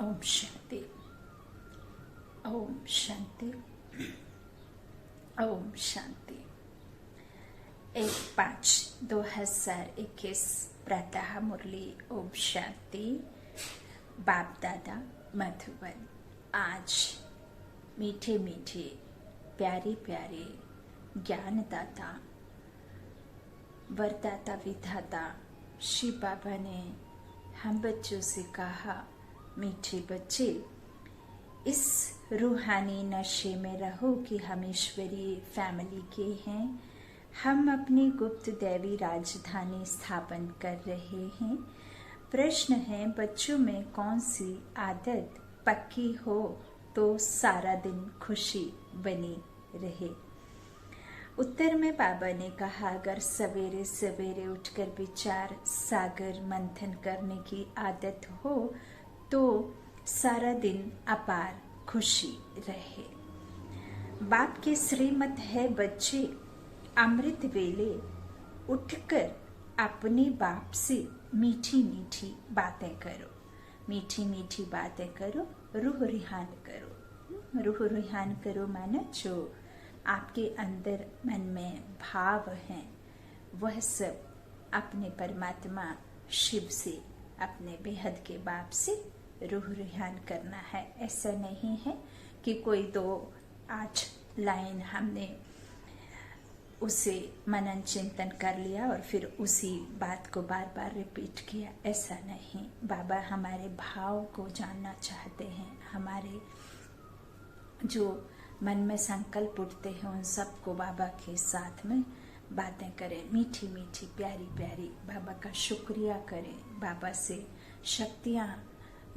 ओम शांति। ओम शांति। ओम शांति। 1/5/2021 प्रातः मुरली। ओम शांति। बाप दादा मधुबन। आज मीठे मीठे प्यारे प्यारे ज्ञानदाता वरदाता विधाता शिव बाबा ने हम बच्चों से कहा, मीठे बच्चे, इस रूहानी नशे में रहो कि हम ईश्वरीय फैमिली के हैं। हम अपनी गुप्त दैवी राजधानी स्थापन कर रहे हैं। प्रश्न है, बच्चों में कौन सी आदत पक्की हो तो सारा दिन खुशी बनी रहे। उत्तर में बाबा ने कहा, अगर सवेरे सवेरे उठकर विचार सागर मंथन करने की आदत हो तो सारा दिन अपार खुशी रहे। बाप के श्रीमत है, बच्चे, अमृत वेले उठकर अपने बाप से मीठी मीठी बातें करो। मीठी मीठी बातें करो, रूह रिहान करो। रूह रिहान करो माना जो आपके अंदर मन में भाव हैं वह सब अपने परमात्मा शिव से, अपने बेहद के बाप से रूह रिहान करना है। ऐसा नहीं है कि कोई दो आज लाइन हमने उसे मनन चिंतन कर लिया और फिर उसी बात को बार बार रिपीट किया। ऐसा नहीं। बाबा हमारे भाव को जानना चाहते हैं। हमारे जो मन में संकल्प उठते हैं उन सबको बाबा के साथ में बातें करें, मीठी मीठी प्यारी प्यारी। बाबा का शुक्रिया करें, बाबा से शक्तियाँ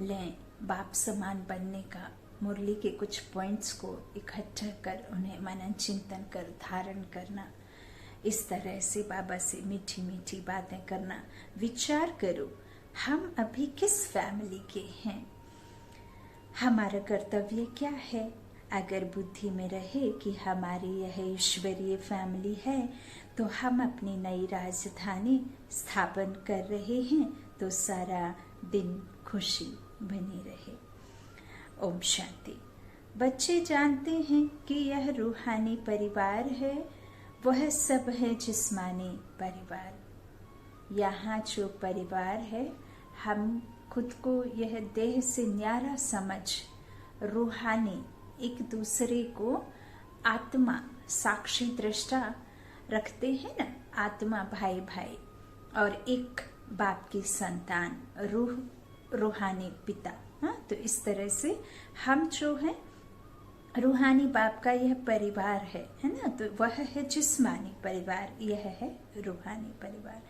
लें, बाप समान बनने का। मुरली के कुछ पॉइंट्स को इकट्ठा कर उन्हें मनन चिंतन कर धारण करना। इस तरह से बाबा से मीठी मीठी बातें करना। विचार करो, हम अभी किस फैमिली के हैं, हमारा कर्तव्य क्या है। अगर बुद्धि में रहे कि हमारी यह ईश्वरीय फैमिली है तो हम अपनी नई राजधानी स्थापन कर रहे हैं तो सारा दिन खुशी बनी रहे। ओम शांति। बच्चे जानते हैं कि यह रूहानी परिवार है, वह सब है जिस्मानी परिवार। यहाँ जो परिवार है, हम खुद को यह देह से न्यारा समझ रूहानी एक दूसरे को आत्मा साक्षी दृष्टा रखते हैं ना। आत्मा भाई भाई और एक बाप की संतान, रूहानी पिता। हाँ, तो इस तरह से हम जो है रूहानी बाप का यह परिवार है ना। तो वह है जिस्मानी परिवार, यह है रूहानी परिवार।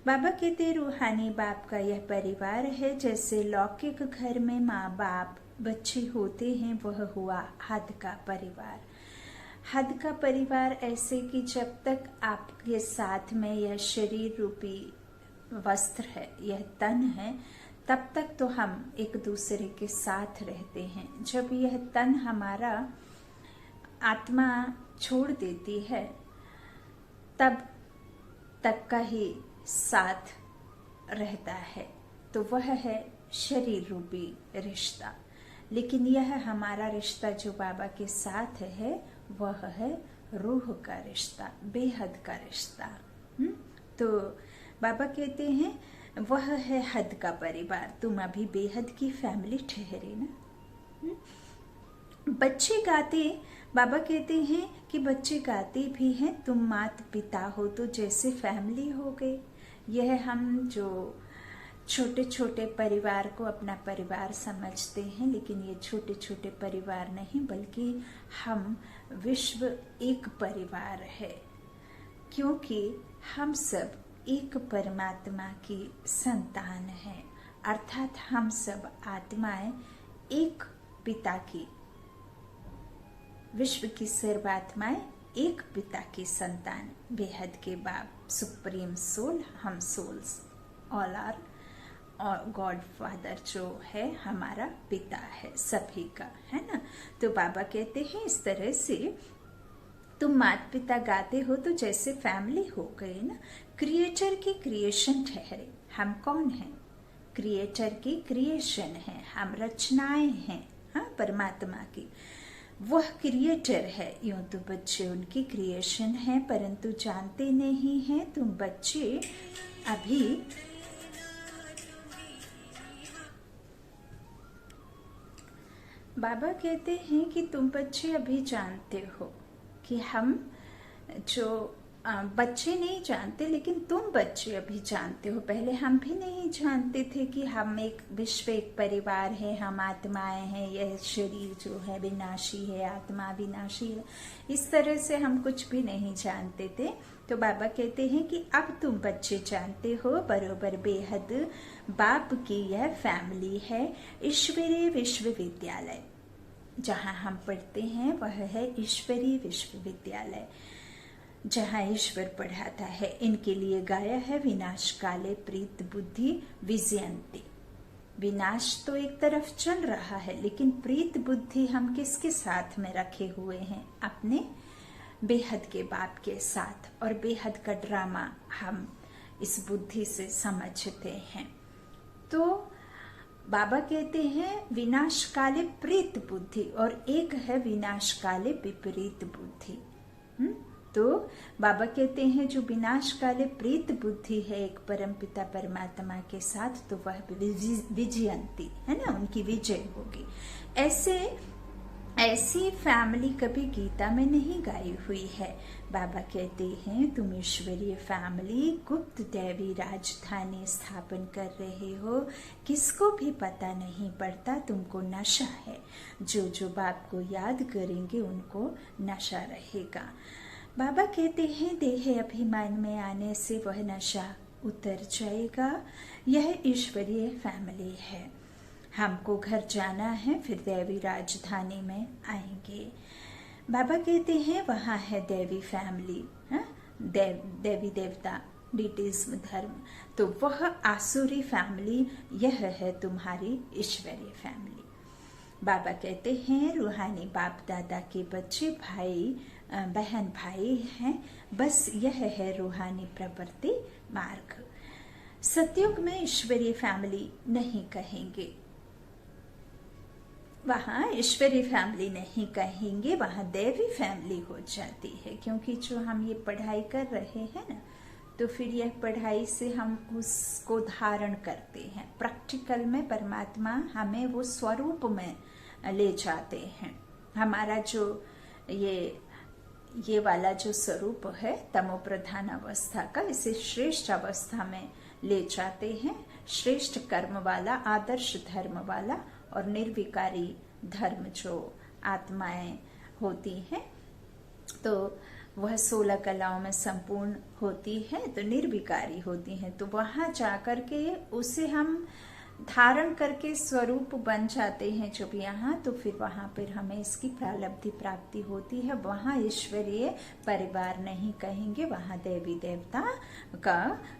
बाबा कहते रूहानी बाप का यह परिवार है जैसे लौकिक घर में माँ बाप बच्चे होते हैं, वह हुआ हद का परिवार। हद का परिवार ऐसे कि जब तक आपके साथ में यह शरीर रूपी वस्त्र है, यह तन है, तब तक तो हम एक दूसरे के साथ रहते हैं। जब यह तन हमारा आत्मा छोड़ देती है तब तक का ही साथ रहता है, तो वह है शरीर रूपी रिश्ता। लेकिन यह हमारा रिश्ता जो बाबा के साथ है वह है रूह का रिश्ता, बेहद का रिश्ता। तो बाबा कहते हैं वह है हद का परिवार। तुम अभी बेहद की फैमिली ठहरे ना। बच्चे गाते, बाबा कहते हैं कि बच्चे गाते भी हैं, तुम माता पिता हो तो जैसे फैमिली हो गए। यह हम जो छोटे छोटे परिवार को अपना परिवार समझते हैं, लेकिन ये छोटे छोटे परिवार नहीं बल्कि हम विश्व एक परिवार है, क्योंकि हम सब एक परमात्मा की संतान हैं। अर्थात हम सब आत्माएं एक पिता की, विश्व की सर्वात्माएं एक पिता की संतान, बेहद के बाप, सुप्रीम सोल। हम सोल्स ऑल आर, और गॉड फादर जो है हमारा पिता है सभी का, है ना। तो बाबा कहते हैं इस तरह से तुम माता पिता गाते हो तो जैसे फैमिली हो गए ना। क्रिएटर की क्रिएशन ठहरे। हम कौन हैं? क्रिएटर की क्रिएशन है, हम रचनाएं हैं, हाँ, परमात्मा की। वह क्रिएटर है। यूं तो बच्चे उनकी क्रिएशन है, परंतु जानते नहीं हैं तुम बच्चे अभी बाबा कहते हैं कि तुम बच्चे अभी जानते हो कि हम जो बच्चे नहीं जानते, लेकिन तुम बच्चे अभी जानते हो। पहले हम भी नहीं जानते थे कि हम एक विश्व, एक परिवार है, हम आत्माएं हैं, यह शरीर जो है विनाशी है, आत्मा विनाशी है। इस तरह से हम कुछ भी नहीं जानते थे। तो बाबा कहते हैं कि अब तुम बच्चे जानते हो बरोबर बेहद बाप की यह फैमिली है। ईश्वरीय विश्वविद्यालय जहाँ हम पढ़ते हैं वह है ईश्वरीय विश्वविद्यालय, जहाँ ईश्वर पढ़ाता है। इनके लिए गाया है विनाश काले प्रीत बुद्धि विजयंती। विनाश तो एक तरफ चल रहा है, लेकिन प्रीत बुद्धि हम किसके साथ में रखे हुए हैं? अपने बेहद के बाप के साथ। और बेहद का ड्रामा हम इस बुद्धि से समझते हैं। तो बाबा कहते हैं विनाश काले प्रीत बुद्धि, और एक है विनाश काले विपरीत बुद्धि। तो बाबा कहते हैं जो विनाश काले प्रीत बुद्धि है एक परमपिता परमात्मा के साथ, तो वह विजयंती है ना, उनकी विजय होगी। ऐसी फैमिली कभी गीता में नहीं गाई हुई है। बाबा कहते हैं तुम ईश्वरीय फैमिली गुप्त दैवी राजधानी स्थापन कर रहे हो, किसको भी पता नहीं पड़ता, तुमको नशा है। जो जो बाप को याद करेंगे उनको नशा रहेगा। बाबा कहते हैं देह अभिमान में आने से वह नशा उतर जाएगा। यह ईश्वरीय फैमिली है। हमको घर जाना है, फिर दैवी राजधानी में आएंगे। बाबा कहते हैं वहाँ है दैवी फैमिली, देवी देवता, डिटिज्म धर्म। तो वह आसुरी फैमिली, यह है तुम्हारी ईश्वरीय फैमिली। बाबा कहते हैं रूहानी बाप दादा के बच्चे भाई बहन भाई हैं, बस यह है रूहानी प्रवृत्ति मार्ग। सतयुग में ईश्वरीय फैमिली नहीं कहेंगे, वहाँ ईश्वरीय फैमिली नहीं कहेंगे, वहाँ देवी फैमिली हो जाती है। क्योंकि जो हम ये पढ़ाई कर रहे हैं ना, तो फिर यह पढ़ाई से हम उसको धारण करते हैं। प्रैक्टिकल में परमात्मा हमें वो स्वरूप में ले जाते हैं। हमारा जो ये वाला जो स्वरूप है तमो प्रधान अवस्था का, इसे श्रेष्ठ अवस्था में ले जाते हैं। श्रेष्ठ कर्म वाला, आदर्श धर्म वाला और निर्विकारी धर्म जो आत्माएं होती हैं, तो वह 16 कलाओं में संपूर्ण होती है, तो निर्विकारी होती हैं। तो वहां जाकर के उसे हम धारण करके स्वरूप बन जाते हैं जब यहाँ, तो फिर वहां पर हमें इसकी प्रालब्धि प्राप्ति होती है। वहां ईश्वरीय परिवार नहीं कहेंगे, वहां देवी देवता का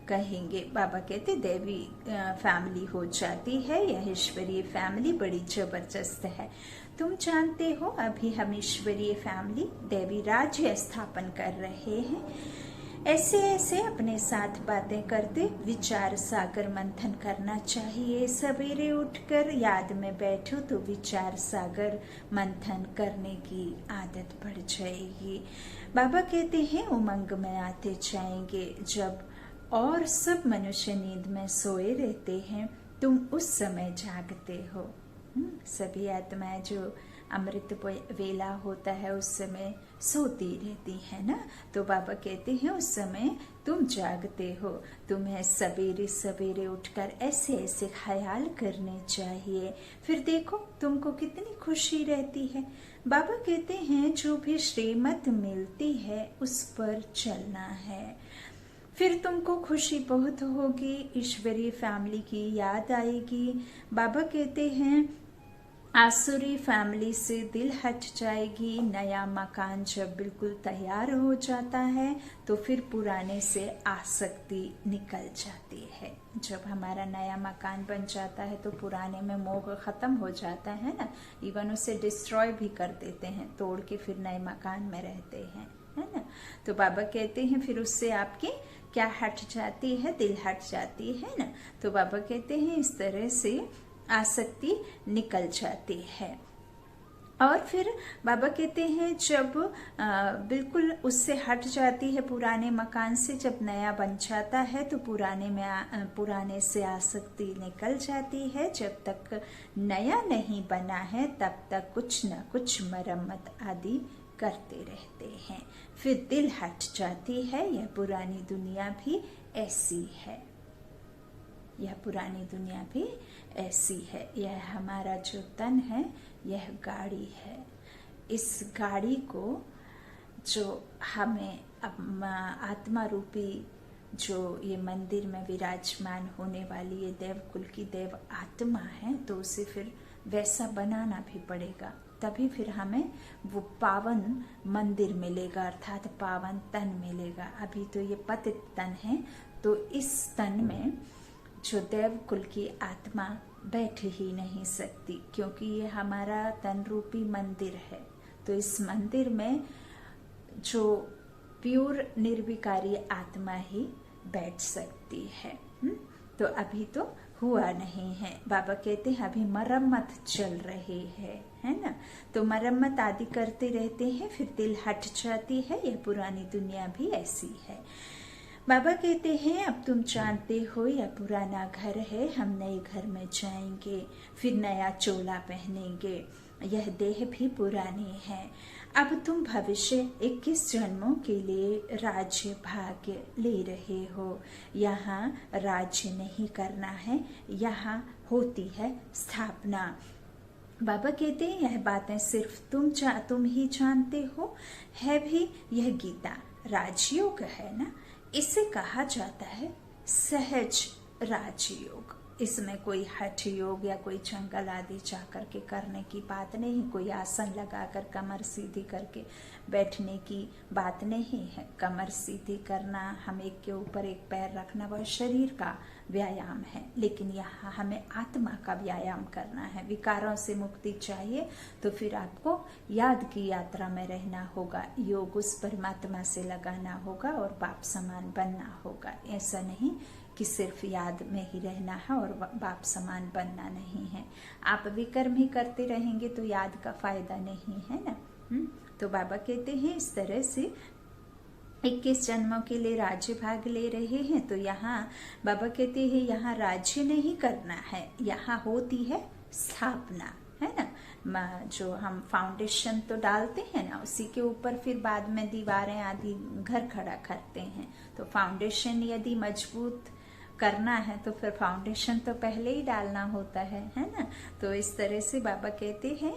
कहेंगे। बाबा कहते देवी फैमिली हो जाती है। यह ईश्वरीय फैमिली बड़ी जबरदस्त है। तुम जानते हो अभी हम ईश्वरीय फैमिली देवी राज्य स्थापन कर रहे हैं। ऐसे ऐसे अपने साथ बातें करते विचार सागर मंथन करना चाहिए। सवेरे उठकर याद में बैठो तो विचार सागर मंथन करने की आदत पड़ जाएगी। बाबा कहते हैं उमंग में आते जाएंगे। जब और सब मनुष्य नींद में सोए रहते हैं, तुम उस समय जागते हो। सभी आत्माएं जो अमृत वेला होता है उस समय सोती रहती है ना, तो बाबा कहते हैं उस समय तुम जागते हो। तुम्हें सवेरे सवेरे उठकर ऐसे ऐसे ख्याल करने चाहिए, फिर देखो तुमको कितनी खुशी रहती है। बाबा कहते हैं जो भी श्रीमत मिलती है उस पर चलना है, फिर तुमको खुशी बहुत होगी, ईश्वरीय फैमिली की याद आएगी। बाबा कहते हैं आसुरी फैमिली से दिल हट जाएगी। नया मकान जब बिल्कुल तैयार हो जाता है तो फिर पुराने से आसक्ति निकल जाती है। जब हमारा नया मकान बन जाता है तो पुराने में मोह खत्म हो जाता है ना, इवन उसे डिस्ट्रॉय भी कर देते हैं, तोड़ के फिर नए मकान में रहते हैं, है ना। तो बाबा कहते हैं फिर उससे आपकी क्या हट जाती है? दिल हट जाती है ना। तो बाबा कहते हैं इस तरह से आसक्ति निकल जाती है। और फिर बाबा कहते हैं जब बिल्कुल उससे हट जाती है, पुराने मकान से जब नया बन जाता है तो पुराने से आसक्ति निकल जाती है। जब तक नया नहीं बना है तब तक कुछ न कुछ मरम्मत आदि करते रहते हैं। फिर दिल हट जाती है। यह पुरानी दुनिया भी ऐसी है, यह पुरानी दुनिया भी ऐसी है। यह हमारा जो तन है यह गाड़ी है। इस गाड़ी को जो हमें आत्मा रूपी जो ये मंदिर में विराजमान होने वाली ये देवकुल की देव आत्मा है, तो उसे फिर वैसा बनाना भी पड़ेगा, तभी फिर हमें वो पावन मंदिर मिलेगा, अर्थात पावन तन मिलेगा। अभी तो ये पतित तन है, तो इस तन में जो देवकुल की आत्मा बैठ ही नहीं सकती, क्योंकि ये हमारा तन रूपी मंदिर है। तो इस मंदिर में जो प्योर निर्विकारी आत्मा ही बैठ सकती है। तो अभी तो हुआ नहीं है। बाबा कहते हैं अभी मरम्मत चल रही है ना। तो मरम्मत आदि करते रहते हैं, फिर दिल हट जाती है। यह पुरानी दुनिया भी ऐसी है। बाबा कहते हैं अब तुम जानते हो यह पुराना घर है, हम नए घर में जाएंगे, फिर नया चोला पहनेंगे। यह देह भी पुरानी है। अब तुम भविष्य 21 जन्मों के लिए राज्य भाग्य ले रहे हो। यहाँ राज्य नहीं करना है, यहाँ होती है स्थापना। बाबा कहते हैं यह बातें सिर्फ तुम ही जानते हो। है भी यह गीता राजयोग है ना, इसे कहा जाता है सहज राजयोग। इसमें कोई हठ योग या कोई जंगल आदि जाकर के करने की बात नहीं, कोई आसन लगाकर कमर सीधी करके बैठने की बात नहीं है। कमर सीधी करना, हम एक के ऊपर एक पैर रखना, वह शरीर का व्यायाम है, लेकिन यहाँ हमें आत्मा का व्यायाम करना है। विकारों से मुक्ति चाहिए तो फिर आपको याद की यात्रा में रहना होगा, योग उस परमात्मा से लगाना होगा और बाप समान बनना होगा। ऐसा नहीं कि सिर्फ याद में ही रहना है और बाप समान बनना नहीं है। आप विकर्म ही करते रहेंगे तो याद का फायदा नहीं है ना। तो बाबा कहते हैं इस तरह से 21 जन्मों के लिए राज्य भाग ले रहे हैं। तो यहाँ बाबा कहते हैं यहाँ राज्य नहीं करना है, यहाँ होती है स्थापना, है ना। जो हम फाउंडेशन तो डालते हैं ना, उसी के ऊपर फिर बाद में दीवारें आदि घर खड़ा करते हैं। तो फाउंडेशन यदि मजबूत करना है तो फिर फाउंडेशन तो पहले ही डालना होता है ना। तो इस तरह से बाबा कहते हैं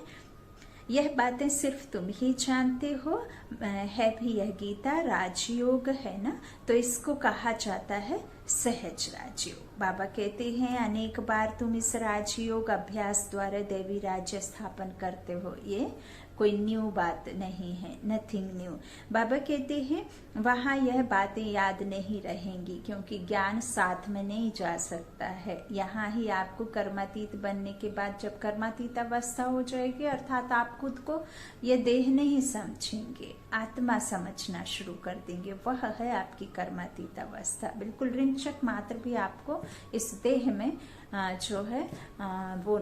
यह बातें सिर्फ तुम ही जानते हो। है भी यह गीता राजयोग है ना, तो इसको कहा जाता है सहज राजयोग। बाबा कहते हैं अनेक बार तुम इस राजयोग अभ्यास द्वारा देवी राज्य स्थापन करते हो। ये कोई न्यू बात नहीं है, नथिंग न्यू। बाबा कहते हैं वहाँ यह बातें याद नहीं रहेंगी, क्योंकि ज्ञान साथ में नहीं जा सकता है। यहाँ ही आपको कर्मातीत बनने के बाद जब कर्मातीत अवस्था हो जाएगी, अर्थात आप खुद को ये देह नहीं समझेंगे, आत्मा समझना शुरू कर देंगे, वह है आपकी कर्मातीत अवस्था। बिल्कुल रिंचक मात्र भी आपको इस देह में जो है वो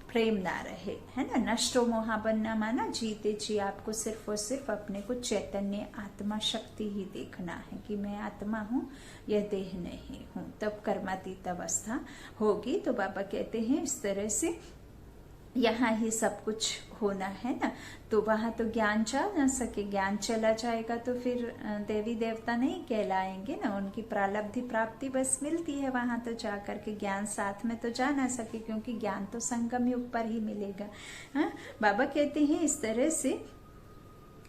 प्रेम ना रहे, है ना। नष्टो मोहा बनना माना जीते जी आपको सिर्फ और सिर्फ अपने को चैतन्य आत्मा शक्ति ही देखना है कि मैं आत्मा हूँ, यह देह नहीं हूँ। तब कर्मातीत अवस्था होगी। तो बाबा कहते हैं इस तरह से यहाँ ही सब कुछ होना है ना। तो वहां तो ज्ञान जा ना सके, ज्ञान चला जाएगा तो फिर देवी देवता नहीं कहलाएंगे ना। उनकी प्रालब्धि प्राप्ति बस मिलती है वहां, तो जा करके ज्ञान साथ में तो जा ना सके, क्योंकि ज्ञान तो संगम युग पर ही मिलेगा। हाँ, बाबा कहते हैं इस तरह से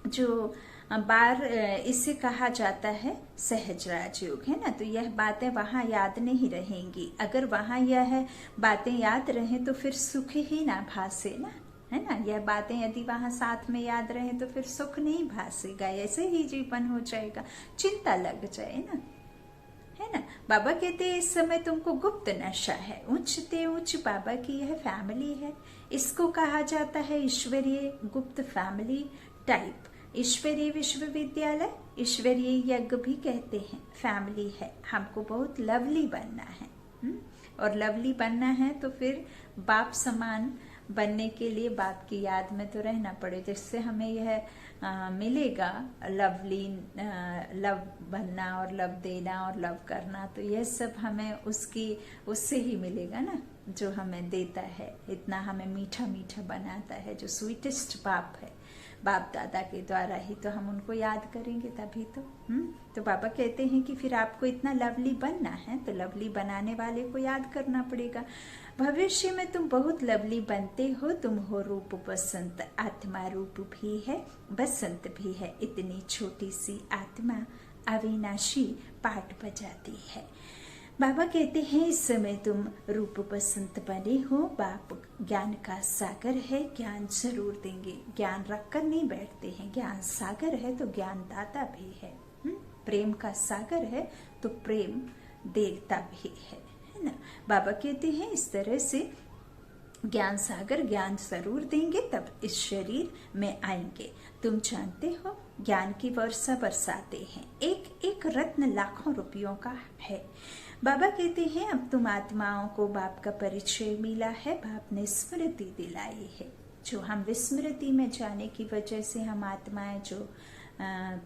जो बार इसे कहा जाता है सहज राजयोग, है ना। तो यह बातें वहां याद नहीं रहेंगी। अगर वहां यह बातें याद रहें तो फिर सुख ही ना भासे ना, है ना। यह बातें यदि वहां साथ में याद रहें तो फिर सुख नहीं भासेगा, ऐसे ही जीवन हो जाएगा, चिंता लग जाए ना, है ना। बाबा कहते हैं इस समय तुमको गुप्त नशा है। उच्चते उच्च बाबा की यह फैमिली है, इसको कहा जाता है ईश्वरीय गुप्त फैमिली टाइप। ईश्वरीय विश्वविद्यालय, ईश्वरीय यज्ञ भी कहते हैं, फैमिली है। हमको बहुत लवली बनना है। और लवली बनना है तो फिर बाप समान बनने के लिए बाप की याद में तो रहना पड़े, जिससे हमें यह मिलेगा लवली, लव बनना और लव देना और लव करना। तो यह सब हमें उससे ही मिलेगा ना, जो हमें देता है, इतना हमें मीठा मीठा बनाता है, जो स्वीटेस्ट बाप है, बाप दादा के द्वारा ही तो हम उनको याद करेंगे तभी तो बाबा कहते हैं कि फिर आपको इतना लवली बनना है तो लवली बनाने वाले को याद करना पड़ेगा। भविष्य में तुम बहुत लवली बनते हो, तुम हो रूप बसंत, आत्मा रूप भी है बसंत भी है, इतनी छोटी सी आत्मा अविनाशी पाठ बजाती है। बाबा कहते हैं इस समय तुम रूप बसंत बने हो, बाप ज्ञान का सागर है, ज्ञान जरूर देंगे, ज्ञान रखकर नहीं बैठते हैं, ज्ञान सागर है तो ज्ञान दाता भी है। प्रेम का सागर है तो प्रेम देता भी है ना। बाबा कहते हैं इस तरह से ज्ञान सागर ज्ञान जरूर देंगे, तब इस शरीर में आएंगे। तुम जानते हो ज्ञान की वर्षा बरसाते हैं, एक एक रत्न लाखों रुपयों का है। बाबा कहते हैं अब तुम आत्माओं को बाप का परिचय मिला है, बाप ने स्मृति दिलाई है। जो हम विस्मृति में जाने की वजह से हम आत्माएं जो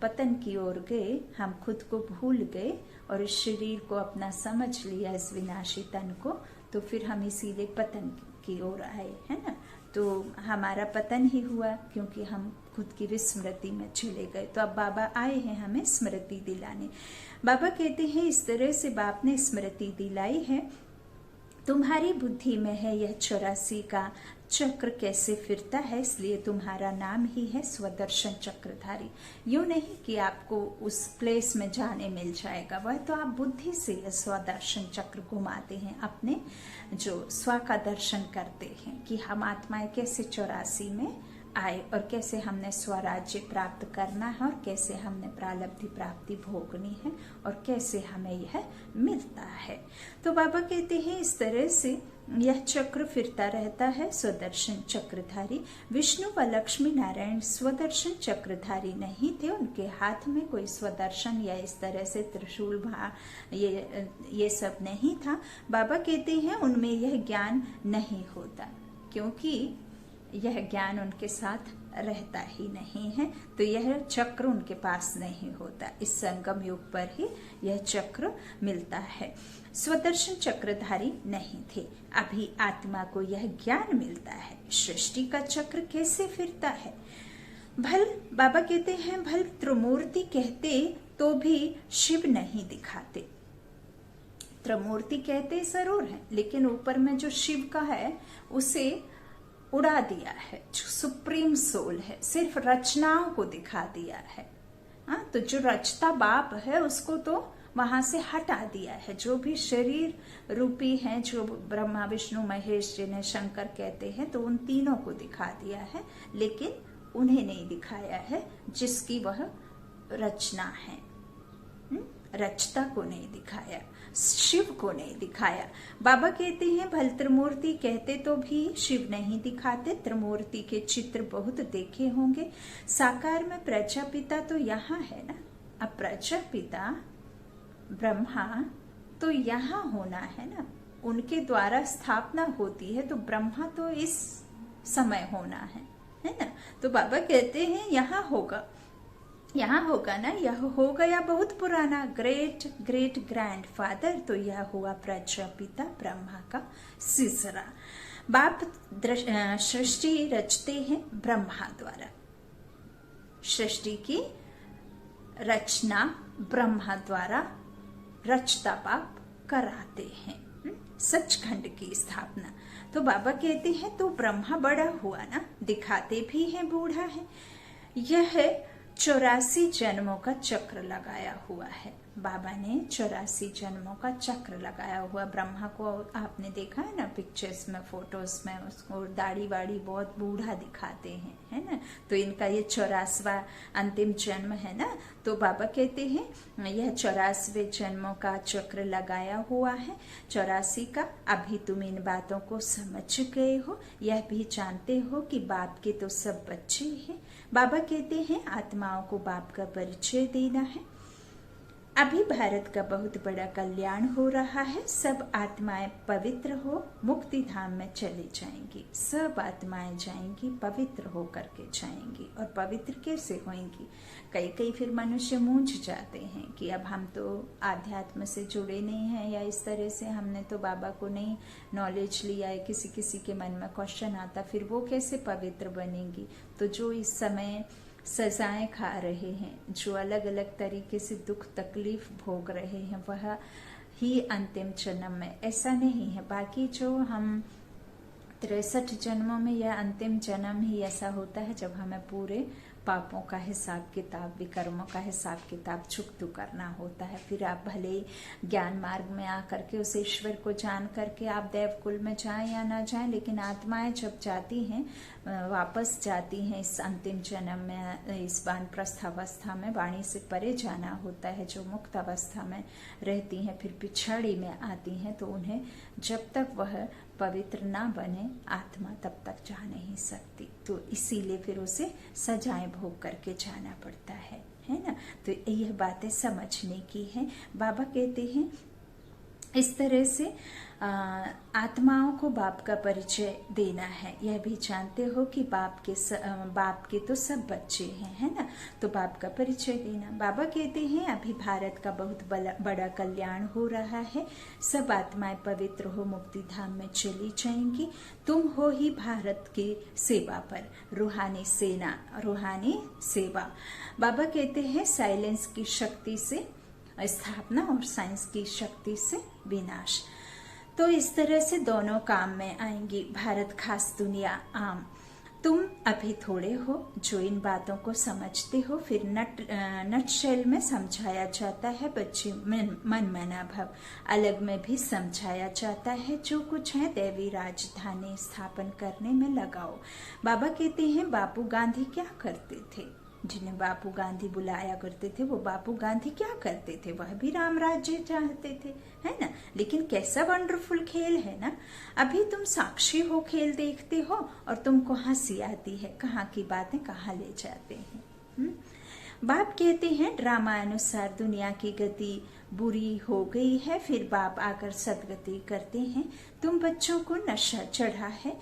पतन की ओर गए, हम खुद को भूल गए और इस शरीर को अपना समझ लिया, इस विनाशी तन को, तो फिर हम इसीलिए पतन की ओर आए, है ना। तो हमारा पतन ही हुआ क्योंकि हम खुद की विस्मृति में चले गए। तो अब बाबा आए हैं हमें स्मृति दिलाने। बाबा कहते हैं इस तरह से बाप ने स्मृति दिलाई है, तुम्हारी बुद्धि में है यह 84 का चक्र कैसे फिरता है, इसलिए तुम्हारा नाम ही है स्वदर्शन चक्रधारी। यूं नहीं कि आपको उस प्लेस में जाने मिल जाएगा, वह तो आप बुद्धि से स्वदर्शन चक्र घुमाते हैं, अपने जो स्व का दर्शन करते हैं कि हम आत्माएं कैसे 84 में आए और कैसे हमने स्वराज्य प्राप्त करना है और कैसे हमने प्रारब्ध प्राप्ति भोगनी है और कैसे हमें यह मिलता है। तो बाबा कहते हैं इस तरह से यह चक्र फिरता रहता है। स्वदर्शन चक्रधारी विष्णु व लक्ष्मी नारायण स्वदर्शन चक्रधारी नहीं थे, उनके हाथ में कोई स्वदर्शन या इस तरह से त्रिशूल ये सब नहीं था। बाबा कहते हैं उनमें यह ज्ञान नहीं होता क्योंकि यह ज्ञान उनके साथ रहता ही नहीं है, तो यह चक्र उनके पास नहीं होता। इस संगम युग पर ही यह चक्र मिलता है। स्वदर्शन चक्रधारी नहीं थे, अभी आत्मा को यह ज्ञान मिलता है। सृष्टि का चक्र कैसे फिरता है? भल बाबा कहते हैं भल त्रिमूर्ति कहते तो भी शिव नहीं दिखाते। त्रिमूर्ति कहते जरूर है, लेकिन ऊपर में जो शिव का है उसे उड़ा दिया है, जो सुप्रीम सोल है, सिर्फ रचनाओं को दिखा दिया है। तो जो रचता बाप है उसको तो वहां से हटा दिया है। जो भी शरीर रूपी हैं, जो ब्रह्मा विष्णु महेश जिन्हें शंकर कहते हैं, तो उन तीनों को दिखा दिया है, लेकिन उन्हें नहीं दिखाया है जिसकी वह रचना है। रचता को नहीं दिखाया, शिव को नहीं दिखाया। बाबा कहते हैं भल त्रिमूर्ति कहते तो भी शिव नहीं दिखाते। त्रिमूर्ति के चित्र बहुत देखे होंगे। साकार में प्रजापिता तो यहाँ है ना, अब प्रजापिता ब्रह्मा तो यहाँ होना है ना, उनके द्वारा स्थापना होती है, तो ब्रह्मा तो इस समय होना है ना। तो बाबा कहते हैं यहाँ होगा ना, यह हो गया बहुत पुराना, ग्रेट ग्रेट ग्रैंड फादर, तो यह हुआ प्रजापिता ब्रह्मा का सिसरा। बाप सृष्टि रचते हैं ब्रह्मा द्वारा, सृष्टि की रचना ब्रह्मा द्वारा रचता बाप कराते हैं, सचखंड की स्थापना। तो बाबा कहते हैं तो ब्रह्मा बड़ा हुआ ना, दिखाते भी हैं बूढ़ा है। यह 84 जन्मों का चक्र लगाया हुआ है। बाबा ने 84 जन्मों का चक्र लगाया हुआ। ब्रह्मा को आपने देखा है ना पिक्चर्स में, फोटोज में, उसको दाढ़ी वाड़ी बहुत बूढ़ा दिखाते हैं, है ना। तो इनका ये 84वां अंतिम जन्म है ना। तो बाबा कहते हैं यह 84वें जन्मों का चक्र लगाया हुआ है, 84 का। अभी तुम इन बातों को समझ गए हो, यह भी जानते हो कि बाप के तो सब बच्चे हैं। बाबा कहते हैं आत्माओं को बाप का परिचय देना है। अभी भारत का बहुत बड़ा कल्याण हो रहा है। सब आत्माएं पवित्र हो मुक्ति धाम में चली जाएंगी। सब आत्माएं जाएंगी, पवित्र हो करके जाएंगी। और पवित्र कैसे होंगी? कई फिर मनुष्य मूंझ जाते हैं कि अब हम तो आध्यात्म से जुड़े नहीं हैं, या इस तरह से हमने तो बाबा को नहीं नॉलेज लिया है। किसी के मन में क्वेश्चन आता, फिर वो कैसे पवित्र बनेंगी? तो जो इस समय सजाएं खा रहे हैं, जो अलग अलग तरीके से दुख तकलीफ भोग रहे हैं, वह ही अंतिम जन्म में, ऐसा नहीं है। बाकी जो हम 63 जन्मों में, यह अंतिम जन्म ही ऐसा होता है जब हमें पूरे पापों का हिसाब किताब, विकर्मों का हिसाब किताब चुकतू करना होता है। फिर आप भले ज्ञान मार्ग में आकर के उस ईश्वर को जान करके आप देवकुल में जाएं या ना जाएं, लेकिन आत्माएं जब जाती हैं, वापस जाती हैं इस अंतिम जन्म में, इस वानप्रस्थ अवस्था में, वाणी से परे जाना होता है, जो मुक्त अवस्था में रहती हैं, फिर पिछाड़ी में आती हैं, तो उन्हें जब तक वह पवित्र ना बने आत्मा, तब तक जा नहीं सकती। तो इसीलिए फिर उसे सजाएं भोग करके जाना पड़ता है ना। तो यह बातें समझने की है। बाबा कहते हैं इस तरह से आत्माओं को बाप का परिचय देना है। यह भी जानते हो कि बाप के तो सब बच्चे हैं, है ना। तो बाप का परिचय देना। बाबा कहते हैं अभी भारत का बहुत बड़ा कल्याण हो रहा है। सब आत्माएं पवित्र हो मुक्ति धाम में चली जाएंगी। तुम हो ही भारत की सेवा पर, रूहानी सेना, रूहानी सेवा। बाबा कहते हैं साइलेंस की शक्ति से स्थापना और साइंस की शक्ति से विनाश। तो इस तरह से दोनों काम में आएंगी, भारत खास, दुनिया आम। तुम अभी थोड़े हो जो इन बातों को समझते हो। फिर नटशेल में समझाया जाता है, बच्चे मन मना भव अलग में भी समझाया जाता है। जो कुछ है दैवी राजधानी स्थापन करने में लगाओ। बाबा कहते हैं बापू गांधी क्या करते थे? जिन्हें बापू गांधी बुलाया करते थे, वो बापू गांधी क्या करते थे? वह भी राम राज्य चाहते थे, है ना। लेकिन कैसा वंडरफुल खेल है ना। अभी तुम साक्षी हो, खेल देखते हो और तुमको हंसी आती है। कहाँ की बातें कहाँ ले जाते हैं। बाप कहते हैं ड्रामा अनुसार दुनिया की गति बुरी हो गई है, फिर बाप आकर सदगति करते हैं। तुम बच्चों को नशा चढ़ा है।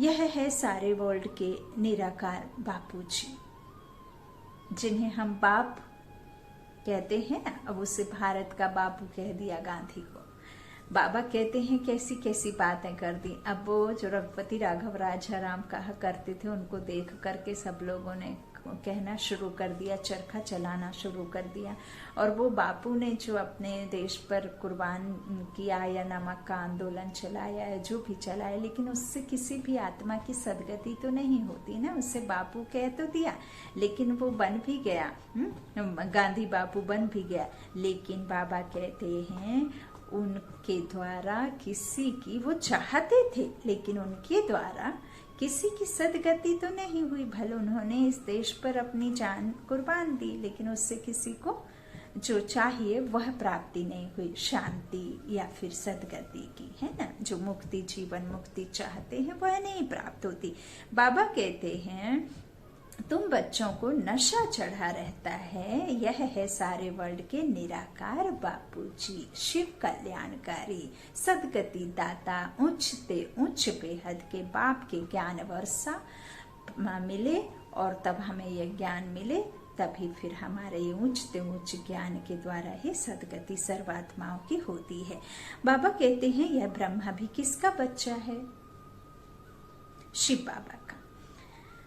यह है सारे वर्ल्ड के निराकार बापूजी, जिन्हें हम बाप कहते हैं। अब उसे भारत का बापू कह दिया गांधी को। बाबा कहते हैं कैसी कैसी बातें कर दी। अब वो जो रघुपति राघव राजाराम कहा करते थे, उनको देख करके सब लोगों ने कहना शुरू कर दिया, चरखा चलाना शुरू कर दिया। और वो बापू ने जो अपने देश पर कुर्बान किया या नमक का आंदोलन चलाया है, जो भी चलाया, लेकिन उससे किसी भी आत्मा की सदगति तो नहीं होती ना। उससे बापू कह तो दिया, लेकिन वो बन भी गया, गांधी बापू बन भी गया। लेकिन बाबा कहते हैं उनके द्वारा किसी की, वो चाहते थे लेकिन उनके द्वारा किसी की सदगति तो नहीं हुई। भले उन्होंने इस देश पर अपनी जान कुर्बान दी, लेकिन उससे किसी को जो चाहिए वह प्राप्ति नहीं हुई, शांति या फिर सदगति की, है ना। जो मुक्ति, जीवन मुक्ति चाहते हैं वह नहीं प्राप्त होती। बाबा कहते हैं तुम बच्चों को नशा चढ़ा रहता है। यह है सारे वर्ल्ड के निराकार बापूजी, शिव कल्याणकारी, सदगति दाता, उच्चते उच्च बेहद के बाप के ज्ञान वर्षा मिले। और तब हमें यह ज्ञान मिले, तभी फिर हमारे ये ऊंचते ऊंच ज्ञान के द्वारा ही सदगति सर्वात्माओं की होती है। बाबा कहते हैं यह ब्रह्मा भी किसका बच्चा है? शिव बाबा का।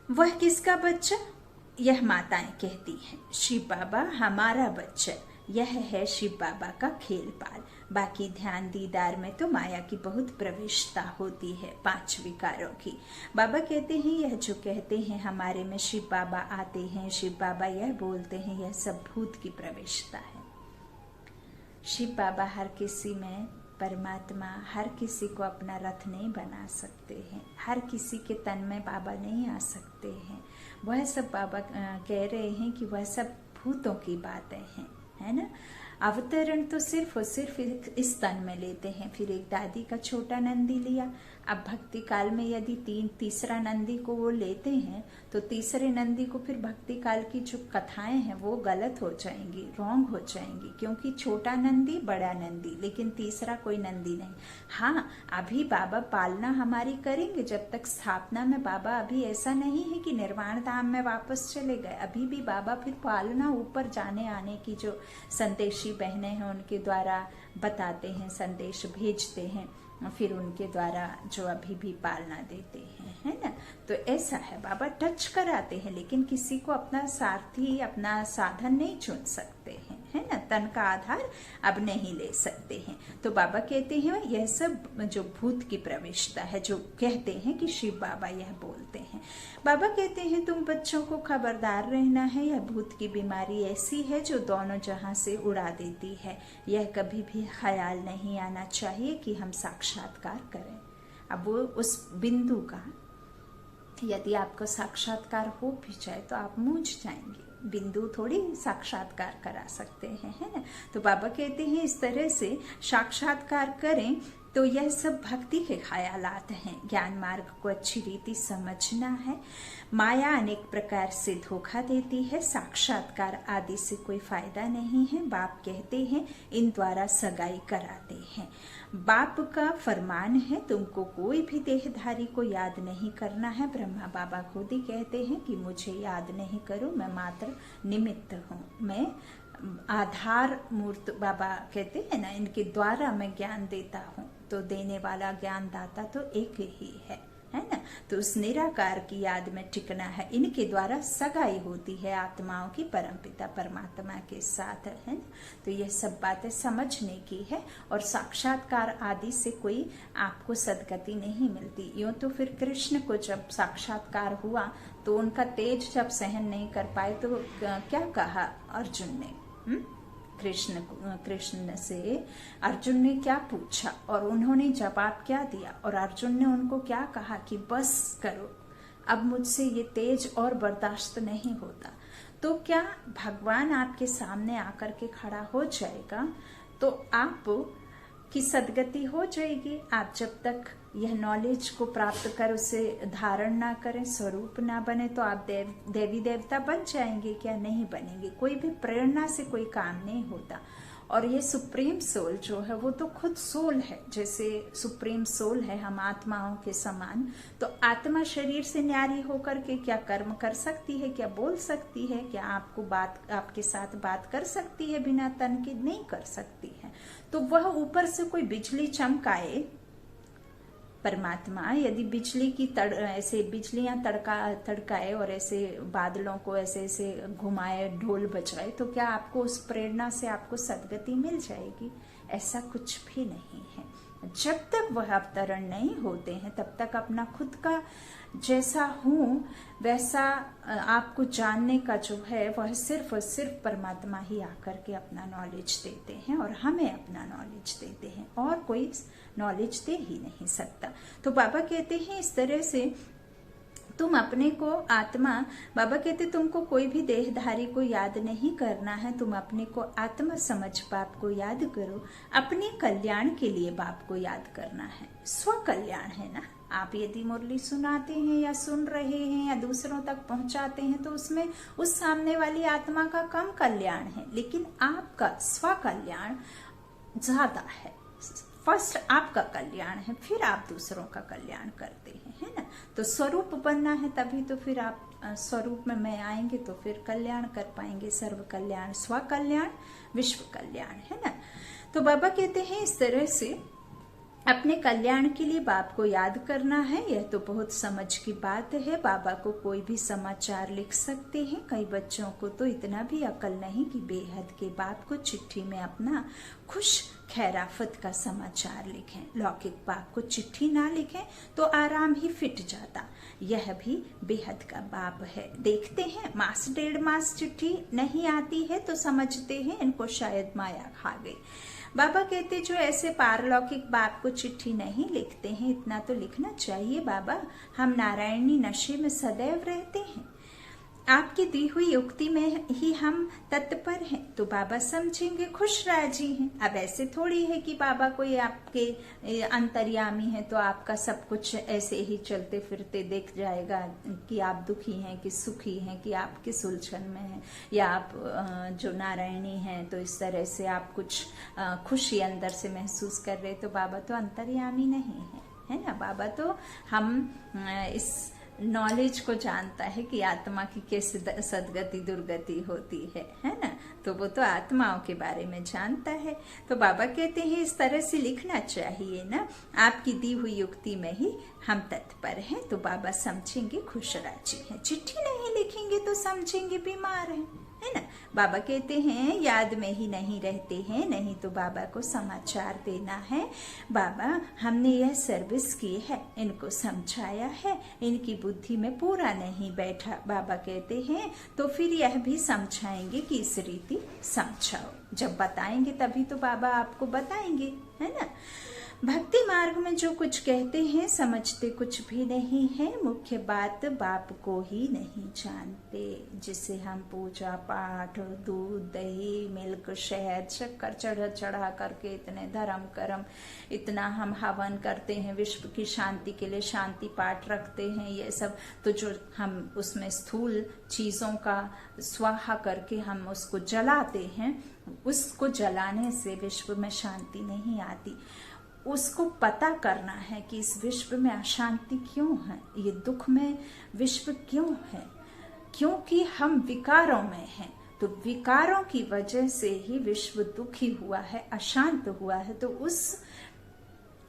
वह किसका बच्चा? यह माताएं कहती हैं शिव बाबा हमारा बच्चा। यह है शिव बाबा का खेल पाल। बाकी ध्यान दीदार में तो माया की बहुत प्रविष्टता होती है, 5 विकारों की। बाबा कहते हैं यह जो कहते हैं हमारे में शिव बाबा आते हैं, शिव बाबा यह बोलते हैं, यह सब भूत की प्रविष्टता है। शिव बाबा हर किसी में परमात्मा हर किसी को अपना रथ नहीं बना सकते हैं, हर किसी के तन में बाबा नहीं आ सकते हैं। वह सब बाबा कह रहे हैं कि वह सब भूतों की बातें हैं, है ना। अवतरण तो सिर्फ और सिर्फ इस तन में लेते हैं। फिर एक दादी का छोटा नंदी लिया। अब भक्ति काल में यदि तीसरा नंदी को वो लेते हैं तो तीसरे नंदी को फिर भक्ति काल की जो कथाएं हैं वो गलत हो जाएंगी, रॉन्ग हो जाएंगी, क्योंकि छोटा नंदी बड़ा नंदी, लेकिन तीसरा कोई नंदी नहीं। हाँ, अभी बाबा पालना हमारी करेंगे जब तक स्थापना में बाबा अभी ऐसा नहीं है कि निर्वाण धाम में वापस चले गए। अभी भी बाबा फिर पालना ऊपर जाने आने की जो संदेशी बहनें हैं उनके द्वारा बताते हैं, संदेश भेजते हैं, फिर उनके द्वारा जो अभी भी पालना देते हैं, है ना। तो ऐसा है, बाबा टच कराते हैं, लेकिन किसी को अपना सारथी अपना साधन नहीं चुन सकते हैं, है ना। तन का आधार अब नहीं ले सकते हैं। तो बाबा कहते हैं यह सब जो भूत की प्रविष्टता है, जो कहते हैं कि शिव बाबा यह बोलते हैं। बाबा कहते हैं तुम बच्चों को खबरदार रहना है, यह भूत की बीमारी ऐसी है जो दोनों जहां से उड़ा देती है। यह कभी भी ख्याल नहीं आना चाहिए कि हम साक्षात्कार करें। अब वो उस बिंदु का यदि आपको साक्षात्कार हो भी जाए तो आप मूझ जाएंगे, बिंदु थोड़ी साक्षात्कार करा सकते हैं, है ना। तो बाबा कहते हैं इस तरह से साक्षात्कार करें तो यह सब भक्ति के ख्यालात हैं। ज्ञान मार्ग को अच्छी रीति समझना है। माया अनेक प्रकार से धोखा देती है, साक्षात्कार आदि से कोई फायदा नहीं है। बाप कहते हैं इन द्वारा सगाई कराते हैं। बाप का फरमान है तुमको कोई भी देहधारी को याद नहीं करना है। ब्रह्मा बाबा खुद ही कहते हैं कि मुझे याद नहीं करो, मैं मात्र निमित्त हूँ, मैं आधार मूर्त बाबा कहते हैं ना, इनके द्वारा मैं ज्ञान देता हूँ। तो देने वाला ज्ञान दाता तो एक ही है ना। तो उस निराकार की याद में टिकना है। इनके द्वारा सगाई होती है आत्माओं की परमपिता परमात्मा के साथ, है ना। तो यह सब बातें समझने की है। और साक्षात्कार आदि से कोई आपको सदगति नहीं मिलती। यूं तो फिर कृष्ण को जब साक्षात्कार हुआ तो उनका तेज जब सहन नहीं कर पाए तो क्या कहा अर्जुन ने, कृष्ण से अर्जुन ने क्या पूछा और उन्होंने जवाब क्या दिया, और अर्जुन ने उनको क्या कहा कि बस करो, अब मुझसे ये तेज और बर्दाश्त नहीं होता। तो क्या भगवान आपके सामने आकर के खड़ा हो जाएगा तो आप की सदगति हो जाएगी। आप जब तक यह नॉलेज को प्राप्त कर उसे धारण ना करें, स्वरूप ना बने, तो आप देवी देवता बन जाएंगे क्या? नहीं बनेंगे। कोई भी प्रेरणा से कोई काम नहीं होता। और ये सुप्रीम सोल जो है वो तो खुद सोल है, जैसे सुप्रीम सोल है हम आत्माओं के समान। तो आत्मा शरीर से न्यारी होकर के क्या कर्म कर सकती है, क्या बोल सकती है, क्या आपके साथ बात कर सकती है बिना तन के? नहीं कर सकती है। तो वह ऊपर से कोई बिजली चमकाए, परमात्मा यदि बिजली की ऐसे बिजलियां तड़काए और ऐसे बादलों को ऐसे ऐसे घुमाए, ढोल बजाए, तो क्या आपको उस प्रेरणा से आपको सदगति मिल जाएगी? ऐसा कुछ भी नहीं है। जब तक वह अवतरण नहीं होते हैं तब तक अपना खुद का जैसा हूं वैसा आपको जानने का जो है वह सिर्फ और सिर्फ परमात्मा ही आकर के अपना नॉलेज देते हैं और हमें अपना नॉलेज देते हैं, और कोई नॉलेज दे ही नहीं सकता। तो बाबा कहते हैं इस तरह से तुम अपने को आत्मा, बाबा कहते तुमको कोई भी देहधारी को याद नहीं करना है, तुम अपने को आत्मा समझ बाप को याद करो। अपने कल्याण के लिए बाप को याद करना है। स्व कल्याण है ना। आप यदि मुरली सुनाते हैं या सुन रहे हैं या दूसरों तक पहुंचाते हैं तो उसमें उस सामने वाली आत्मा का कम कल्याण है, लेकिन आपका स्व कल्याण ज्यादा है। फर्स्ट आपका कल्याण है, फिर आप दूसरों का कल्याण करते हैं, है ना। तो स्वरूप बनना है, तभी तो फिर आप स्वरूप में मैं आएंगे तो फिर कल्याण कर पाएंगे। सर्व कल्याण, स्व कल्याण, विश्व कल्याण, है ना। तो बाबा कहते हैं इस तरह से अपने कल्याण के लिए बाप को याद करना है। यह तो बहुत समझ की बात है। बाबा को कोई भी समाचार लिख सकते हैं। कई बच्चों को तो इतना भी अकल नहीं कि बेहद के बाप को चिट्ठी में अपना खुश खैराफत का समाचार लिखें। लौकिक बाप को चिट्ठी ना लिखें तो आराम ही फिट जाता। यह भी बेहद का बाप है। देखते हैं मास 1.5 मास चिट्ठी नहीं आती है तो समझते हैं इनको शायद माया खा गई। बाबा कहते जो ऐसे पारलौकिक बाप को चिट्ठी नहीं लिखते हैं, इतना तो लिखना चाहिए बाबा, हम नारायणी नशे में सदैव रहते हैं, आपकी दी हुई युक्ति में ही हम तत्पर हैं, तो बाबा समझेंगे, खुश राजी हैं। अब ऐसे थोड़ी है कि बाबा कोई आपके अंतर्यामी है तो आपका सब कुछ ऐसे ही चलते फिरते देख जाएगा कि आप दुखी हैं कि सुखी हैं, कि आप किस उलझन में हैं, या आप जो नारायणी हैं तो इस तरह से आप कुछ खुशी अंदर से महसूस कर रहे, तो बाबा तो अंतर्यामी नहीं है ना। बाबा तो हम इस नॉलेज को जानता है कि आत्मा की कैसे सदगति दुर्गति होती है ना, तो वो तो आत्माओं के बारे में जानता है। तो बाबा कहते हैं इस तरह से लिखना चाहिए ना, आपकी दी हुई युक्ति में ही हम तत्पर हैं, तो बाबा समझेंगे, खुश राजी हैं। चिट्ठी नहीं लिखेंगे तो समझेंगे बीमार हैं, है ना। बाबा कहते हैं याद में ही नहीं रहते हैं, नहीं तो बाबा को समाचार देना है। बाबा हमने यह सर्विस की है, इनको समझाया है, इनकी बुद्धि में पूरा नहीं बैठा, बाबा कहते हैं तो फिर यह भी समझाएंगे कि इस रीति समझाओ। जब बताएंगे तभी तो बाबा आपको बताएंगे, है ना। भक्ति मार्ग में जो कुछ कहते हैं समझते कुछ भी नहीं है, मुख्य बात बाप को ही नहीं जानते। जिसे हम पूजा पाठ दूध दही मिल्क शहद शक्कर चढ़ा करके इतने धर्म कर्म इतना हम हवन करते हैं, विश्व की शांति के लिए शांति पाठ रखते हैं, ये सब तो जो हम उसमें स्थूल चीजों का स्वाहा करके हम उसको जलाते हैं, उसको जलाने से विश्व में शांति नहीं आती। उसको पता करना है कि इस विश्व में अशांति क्यों है, ये दुख में विश्व क्यों है, क्योंकि हम विकारों में हैं। तो विकारों की वजह से ही विश्व दुखी हुआ है, अशांत हुआ है, तो उस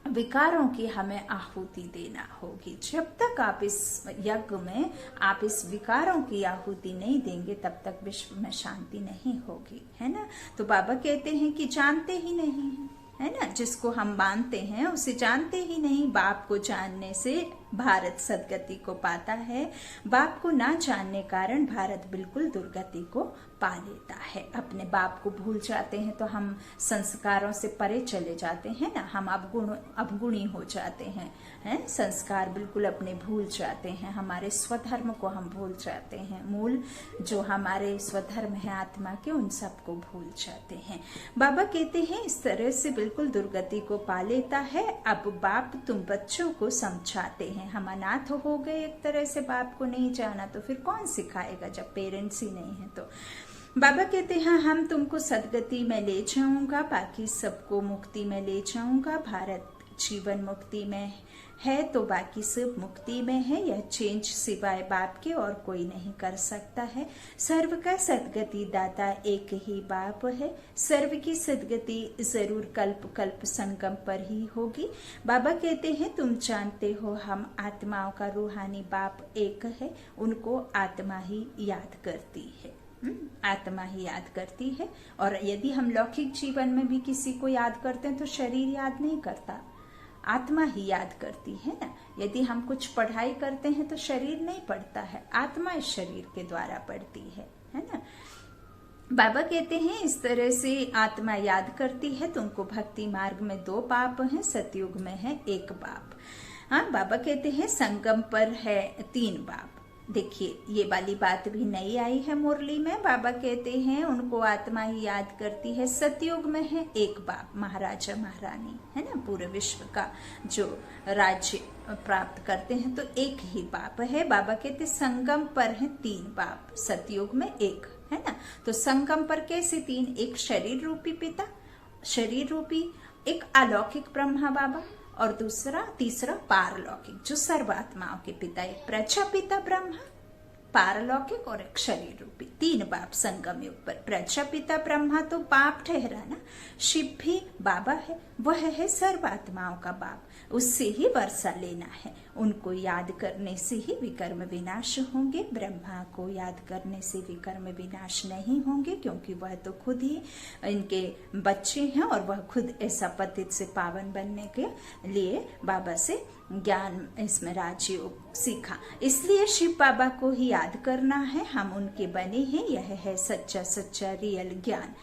विकारों की हमें आहुति देना होगी। जब तक आप इस यज्ञ में आप इस विकारों की आहुति नहीं देंगे तब तक विश्व में शांति नहीं होगी, है ना। तो बाबा कहते हैं कि जानते ही नहीं है ना, जिसको हम मानते हैं उसे जानते ही नहीं। बाप को जानने से भारत सदगति को पाता है, बाप को ना जानने कारण भारत बिल्कुल दुर्गति को पा लेता है। अपने बाप को भूल जाते हैं तो हम संस्कारों से परे चले जाते हैं ना, हम अवगुणी हो जाते हैं, संस्कार बिल्कुल अपने भूल जाते हैं, हमारे स्वधर्म को हम भूल जाते हैं, मूल जो हमारे स्वधर्म है आत्मा के उन सबको भूल जाते हैं। बाबा कहते हैं इस तरह से बिल्कुल दुर्गति को पा लेता है। अब बाप तुम बच्चों को समझाते हैं, हम अनाथ हो गए एक तरह से, बाप को नहीं जाना तो फिर कौन सिखाएगा जब पेरेंट्स ही नहीं है। तो बाबा कहते हैं हम तुमको सदगति में ले जाऊंगा, बाकी सबको मुक्ति में ले जाऊंगा। भारत जीवन मुक्ति में है तो बाकी सब मुक्ति में है, यह चेंज सिवाय बाप के और कोई नहीं कर सकता है। सर्व का सदगति दाता एक ही बाप है, सर्व की सदगति जरूर कल्प कल्प संगम पर ही होगी। बाबा कहते हैं तुम जानते हो हम आत्माओं का रूहानी बाप एक है, उनको आत्मा ही याद करती है, आत्मा ही याद करती है। और यदि हम लौकिक जीवन में भी किसी को याद करते हैं तो शरीर याद नहीं करता, आत्मा ही याद करती है ना। यदि हम कुछ पढ़ाई करते हैं तो शरीर नहीं पढ़ता है, आत्मा इस शरीर के द्वारा पढ़ती है ना। बाबा कहते हैं इस तरह से आत्मा याद करती है। तुमको भक्ति मार्ग में 2 बाप हैं, सतयुग में है 1 बाप। हाँ, बाबा कहते हैं संगम पर है 3 बाप। देखिए ये वाली बात भी नई आई है मुरली में। बाबा कहते हैं उनको आत्मा ही याद करती है। सतयुग में है 1 बाप, महाराजा महारानी, है ना, पूरे विश्व का जो राज्य प्राप्त करते हैं, तो 1 ही बाप है। बाबा कहते संगम पर है 3 बाप, सतयुग में 1, है ना। तो संगम पर कैसे 3? एक शरीर रूपी पिता, शरीर रूपी एक अलौकिक ब्रह्मा बाबा, और तीसरा पारलौकिक जो सर्वात्माओं के पिता, एक प्रजापिता ब्रह्मा पारलौकिक और एक शरीर रूपी, 3 बाप संगम युग पर। प्रजापिता ब्रह्मा तो बाप ठहरा ना, शिव भी बाबा है, वह है सर्वात्माओं का बाप, उससे ही वर्षा लेना है। उनको याद करने से ही विकर्म विनाश होंगे, ब्रह्मा को याद करने से विकर्म विनाश नहीं होंगे, क्योंकि वह तो खुद ही इनके बच्चे हैं और वह खुद ऐसा पतित से पावन बनने के लिए बाबा से ज्ञान इसमें राजयोग सीखा। इसलिए शिव बाबा को ही याद करना है, हम उनके बने हैं, यह है सच्चा सच्चा रियल ज्ञान।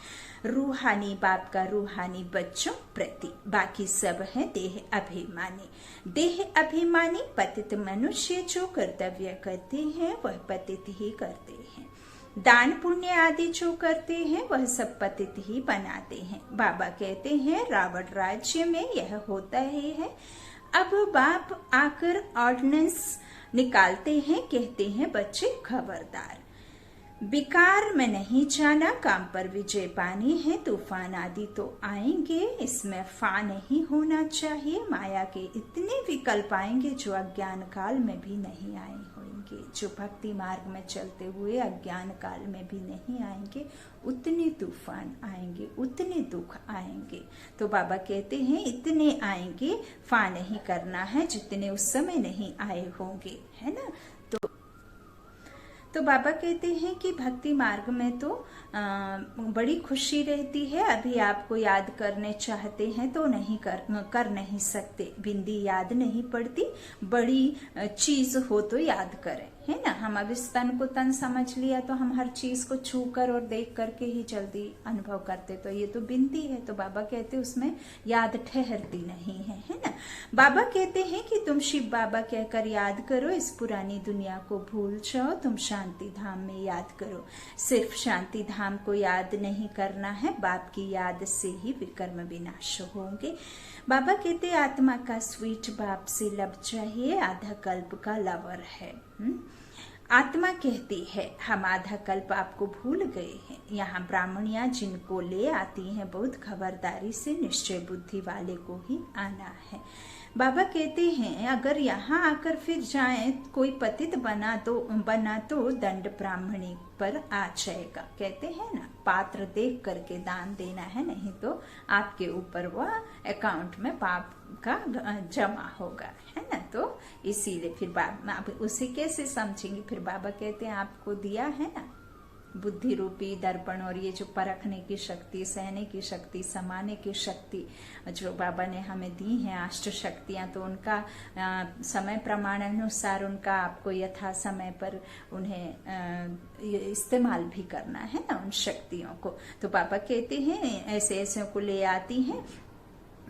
रूहानी बाप का रूहानी बच्चों प्रति। बाकी सब है देह अभिमानी। देह अभिमानी पतित मनुष्य जो कर्तव्य करते हैं वह पतित ही करते हैं। दान पुण्य आदि जो करते हैं वह सब पतित ही बनाते हैं। बाबा कहते हैं रावण राज्य में यह होता ही है। अब बाप आकर ऑर्डिनेंस निकालते हैं, कहते हैं बच्चे खबरदार, विकार में नहीं जाना, काम पर विजय पानी है, तूफान आदि तो आएंगे, इसमें फा नहीं होना चाहिए। माया के इतने विकल्प आएंगे जो अज्ञान काल में भी नहीं आए होंगे, जो भक्ति मार्ग में चलते हुए अज्ञान काल में भी नहीं आएंगे। उतने तूफान आएंगे, उतने दुख आएंगे। तो बाबा कहते हैं इतने आएंगे, फा नहीं करना है जितने उस समय नहीं आए होंगे, है ना। तो बाबा कहते हैं कि भक्ति मार्ग में तो बड़ी खुशी रहती है। अभी आपको याद करने चाहते हैं तो नहीं कर नहीं सकते, बिंदी याद नहीं पड़ती। बड़ी चीज हो तो याद करें, है ना। हम अब इस तन को तन समझ लिया तो हम हर चीज को छू कर और देख करके ही जल्दी अनुभव करते, तो ये तो बिंदी है। तो बाबा कहते उसमें याद ठहरती नहीं है ना। बाबा कहते हैं कि तुम शिव बाबा कहकर याद करो, इस पुरानी दुनिया को भूल जाओ, तुम शांति धाम में याद करो। सिर्फ शांति धाम को याद नहीं करना है, बाप की याद से ही विकर्म विनाश होंगे। बाबा कहते आत्मा का स्वीट बाप से लब चाहिए, आधा कल्प का लवर है। आत्मा कहती है हम आधा कल्प आपको भूल गए हैं। यहाँ ब्राह्मणियां जिनको ले आती हैं बहुत खबरदारी से, निश्चय बुद्धि वाले को ही आना है। बाबा कहते हैं अगर यहाँ आकर फिर जाए कोई पतित बना तो दंड ब्राह्मणी पर आ जाएगा। कहते हैं ना पात्र देख करके दान देना है, नहीं तो आपके ऊपर वह अकाउंट में पाप का जमा होगा, है ना। तो इसीलिए फिर आप उसे कैसे समझेंगे। फिर बाबा कहते हैं आपको दिया है ना बुद्धि रूपी दर्पण, और ये जो परखने की शक्ति, सहने की शक्ति, समाने की शक्ति जो बाबा ने हमें दी है, अष्ट शक्तियां, तो उनका समय प्रमाण अनुसार उनका आपको यथा समय पर उन्हें इस्तेमाल भी करना है ना, उन शक्तियों को। तो बाबा कहते हैं ऐसे ऐसे को ले आती हैं,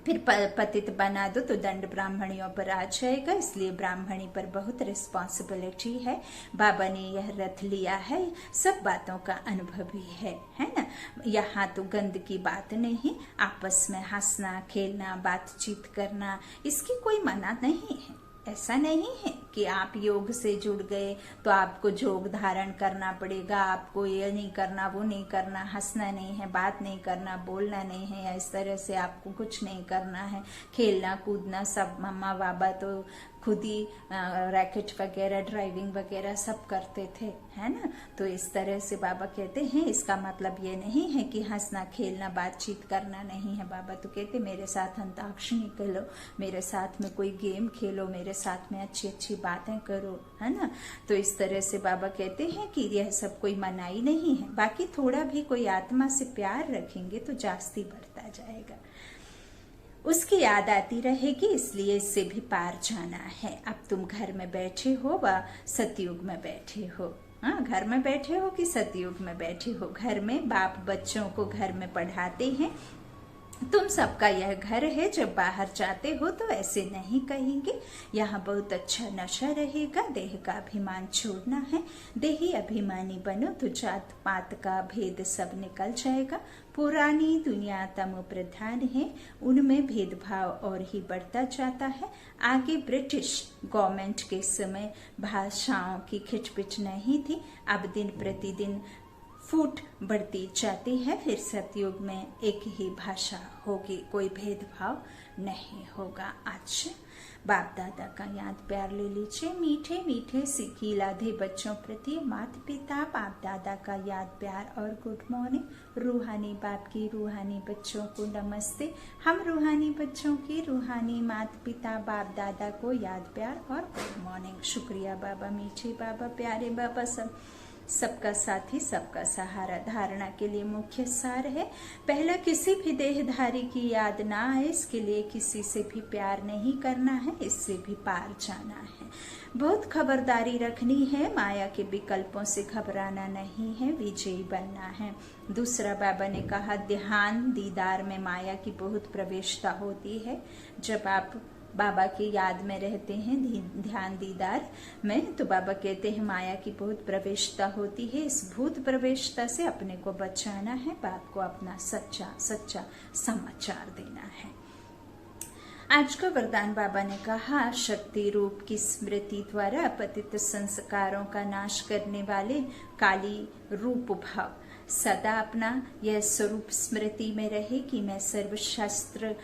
फिर पतित बना दो तो दंड ब्राह्मणियों पर आ जाएगा। इसलिए ब्राह्मणी पर बहुत रिस्पॉन्सिबिलिटी है। बाबा ने यह रथ लिया है, सब बातों का अनुभव ही है ना। यहाँ तो गंद की बात नहीं, आपस में हंसना खेलना बातचीत करना, इसकी कोई मना नहीं है। ऐसा नहीं है कि आप योग से जुड़ गए तो आपको जोग धारण करना पड़ेगा, आपको ये नहीं करना वो नहीं करना, हंसना नहीं है, बात नहीं करना, बोलना नहीं है, या इस तरह से आपको कुछ नहीं करना है। खेलना कूदना सब मम्मा बाबा तो खुद ही रैकेट वगैरह ड्राइविंग वगैरह सब करते थे, है ना। तो इस तरह से बाबा कहते हैं इसका मतलब ये नहीं है कि हंसना खेलना बातचीत करना नहीं है। बाबा तो कहते मेरे साथ अंताक्षरी खेलो, मेरे साथ में कोई गेम खेलो, मेरे साथ में अच्छी अच्छी बातें करो, है ना। तो इस तरह से बाबा कहते हैं कि यह सब कोई मनाही नहीं है। बाकी थोड़ा भी कोई आत्मा से प्यार रखेंगे तो जास्ती बढ़ता जाएगा, उसकी याद आती रहेगी। इसलिए इससे भी पार जाना है। अब तुम घर में बैठे हो व सतयुग में बैठे हो, हाँ घर में बैठे हो कि सतयुग में बैठे हो। घर में बाप बच्चों को घर में पढ़ाते हैं, तुम सबका यह घर है। जब बाहर जाते हो तो ऐसे नहीं कहेंगे, यहाँ बहुत अच्छा नशा रहेगा। देह का अभिमान छोड़ना है, देही अभिमानी बनो तो जात पात का भेद सब निकल जाएगा। पुरानी दुनिया तमो प्रधान है, उनमें भेदभाव और ही बढ़ता जाता है। आगे ब्रिटिश गवर्नमेंट के समय भाषाओं की खिचपिच नहीं थी, अब दिन प्रतिदिन फूट बढ़ती जाती है। फिर सतयुग में एक ही भाषा होगी, कोई भेदभाव नहीं होगा। आज बाप दादा का याद प्यार ले लीजिए। मीठे मीठे सीखी लाधे बच्चों प्रति माता पिता बाप दादा का याद प्यार और गुड मॉर्निंग। रूहानी बाप की रूहानी बच्चों को नमस्ते। हम रूहानी बच्चों की रूहानी माता पिता बाप दादा को याद प्यार और गुड मॉर्निंग। शुक्रिया बाबा, मीठे बाबा, प्यारे बाबा, सब सबका साथी सबका सहारा। धारणा के लिए मुख्य सार है, पहला, किसी भी देहधारी की याद ना आए, इसके लिए किसी से भी प्यार नहीं करना है, इससे भी पार जाना है। बहुत खबरदारी रखनी है, माया के विकल्पों से घबराना नहीं है, विजयी बनना है। दूसरा, बाबा ने कहा ध्यान दीदार में माया की बहुत प्रवेशता होती है। जब आप बाबा की याद में रहते हैं, ध्यान दीदार में, तो बाबा कहते हैं माया की बहुत प्रवेशता होती है। इस भूत प्रवेशता से अपने को बचाना है, बाप को अपना सच्चा समाचार देना है। आज का वरदान बाबा ने कहा, शक्ति रूप की स्मृति द्वारा पतित संस्कारों का नाश करने वाले काली रूप भाव सदा अपना यह स्वरूप स्मृति में रहे कि मैं सर्वशास्त्र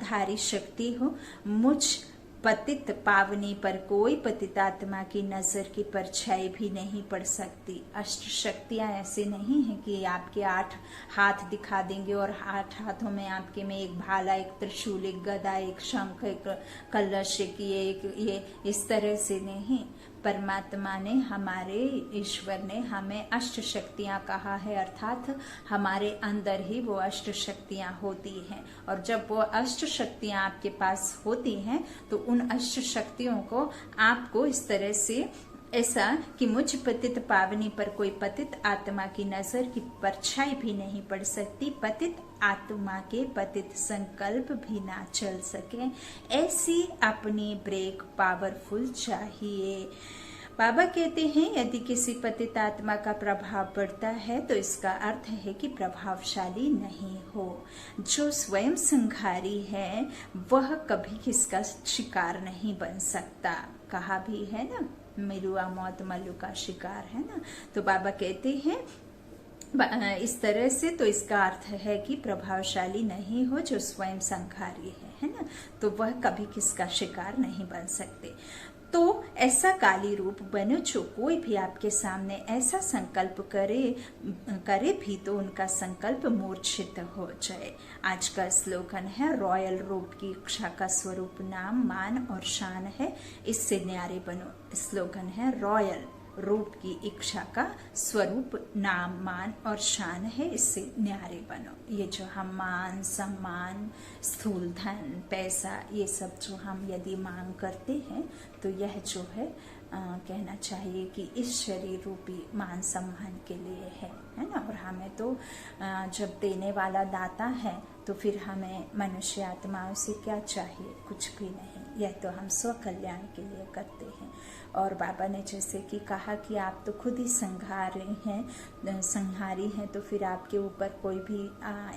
धारी शक्ति हूँ। मुझ पतित पावनी पर कोई पतितात्मा की नजर की परछाई भी नहीं पड़ सकती। अष्ट शक्तियां ऐसे नहीं है कि आपके 8 हाथ दिखा देंगे और 8 हाथों में आपके में एक भाला, एक त्रिशूल, एक गदा, एक शंख, एक कलश, ये इस तरह से नहीं। परमात्मा ने, हमारे ईश्वर ने हमें अष्ट शक्तियां कहा है, अर्थात हमारे अंदर ही वो अष्ट शक्तियां होती हैं। और जब वो अष्ट शक्तियां आपके पास होती हैं तो उन अष्ट शक्तियों को आपको इस तरह से ऐसा कि मुझ पतित पावनी पर कोई पतित आत्मा की नजर की परछाई भी नहीं पड़ सकती, पतित आत्मा के पतित संकल्प भी ना चल सके, ऐसी अपनी ब्रेक पावरफुल चाहिए। बाबा कहते हैं यदि किसी पतित आत्मा का प्रभाव पड़ता है तो इसका अर्थ है कि प्रभावशाली नहीं हो। जो स्वयं संघारी है वह कभी किसका शिकार नहीं बन सकता। कहा भी है ना, मिरुआ मौत मल्लू का शिकार है ना। तो बाबा कहते हैं इस तरह से, तो इसका अर्थ है कि प्रभावशाली नहीं हो जो स्वयं संघारी है ना, तो वह कभी किसका शिकार नहीं बन सकते। तो ऐसा काली रूप बनो जो कोई भी आपके सामने ऐसा संकल्प करे भी तो उनका संकल्प मूर्छित हो जाए। आज का स्लोगन है, रॉयल रूप की इच्छा का स्वरूप नाम, मान और शान है, इससे न्यारे बनो। स्लोगन है, रॉयल रूप की इच्छा का स्वरूप नाम, मान और शान है, इससे न्यारे बनो। ये जो हम मान, सम्मान, स्थूल धन, पैसा, ये सब जो हम यदि मांग करते हैं तो यह जो है कहना चाहिए कि इस शरीर रूपी मान सम्मान के लिए है ना। और हमें तो जब देने वाला दाता है तो फिर हमें मनुष्य आत्माओं से क्या चाहिए, कुछ भी नहीं। यह तो हम स्व कल्याण के लिए करते हैं। और बाबा ने जैसे कि कहा कि आप तो खुद ही संहारी हैं, तो फिर आपके ऊपर कोई भी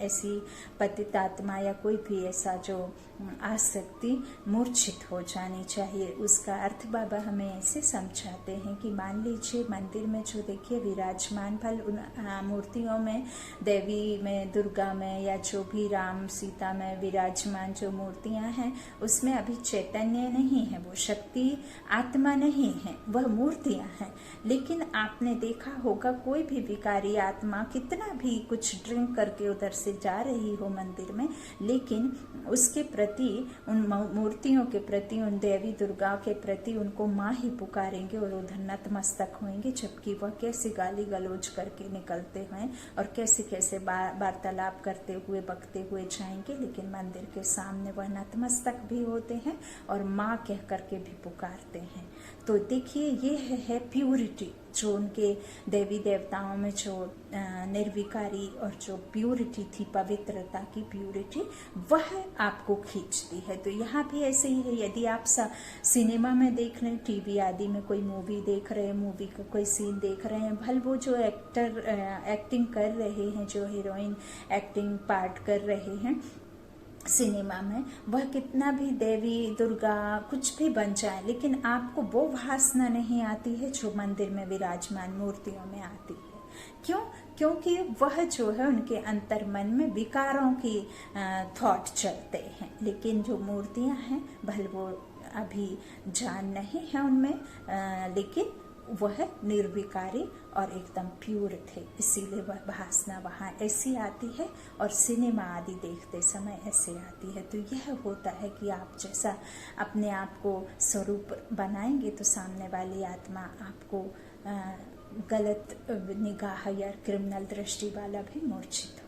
ऐसी पतित आत्मा या कोई भी ऐसा जो आसक्ति मूर्छित हो जानी चाहिए। उसका अर्थ बाबा हमें ऐसे समझाते हैं कि मान लीजिए मंदिर में जो देखिए विराजमान फल उन मूर्तियों में, देवी में, दुर्गा में, या जो भी राम सीता में विराजमान जो मूर्तियां हैं उसमें अभी चैतन्य नहीं है, वो शक्ति आत्मा नहीं है, वह मूर्तियां हैं। लेकिन आपने देखा होगा कोई भी विकारी आत्मा कितना भी कुछ ड्रिंक करके उधर से जा रही हो मंदिर में, लेकिन उसके प्रति, उन मूर्तियों के प्रति, उन देवी दुर्गा के प्रति उनको माँ ही पुकारेंगे और उधर नतमस्तक होंगे, जबकि वह कैसे गाली गलौज करके निकलते हैं और कैसे कैसे वार्तालाप करते हुए बकते हुए जाएंगे, लेकिन मंदिर के सामने वह नतमस्तक भी होते हैं और माँ कह करके भी पुकारते हैं। तो देखिए ये है प्यूरिटी, जो उनके देवी देवताओं में जो निर्विकारी और जो प्यूरिटी थी, पवित्रता की प्यूरिटी, वह आपको खींचती है। तो यहाँ भी ऐसे ही है, यदि आप सिनेमा में देख रहे हैं, टीवी आदि में कोई मूवी देख रहे हैं, मूवी का कोई सीन देख रहे हैं, भले वो जो एक्टर एक्टिंग कर रहे हैं, जो हीरोइन एक्टिंग पार्ट कर रहे हैं सिनेमा में, वह कितना भी देवी दुर्गा कुछ भी बन जाए, लेकिन आपको वो वासना नहीं आती है जो मंदिर में विराजमान मूर्तियों में आती है। क्यों? क्योंकि वह जो है उनके अंतर मन में विकारों की थॉट चलते हैं। लेकिन जो मूर्तियां हैं, भले वो अभी जान नहीं है उनमें, लेकिन वह निर्विकारी और एकदम प्योर थे, इसीलिए वह भासना वहाँ ऐसी आती है और सिनेमा आदि देखते समय ऐसे आती है। तो यह होता है कि आप जैसा अपने आप को स्वरूप बनाएंगे तो सामने वाली आत्मा आपको गलत निगाह या क्रिमिनल दृष्टि वाला भी मूर्छित हो।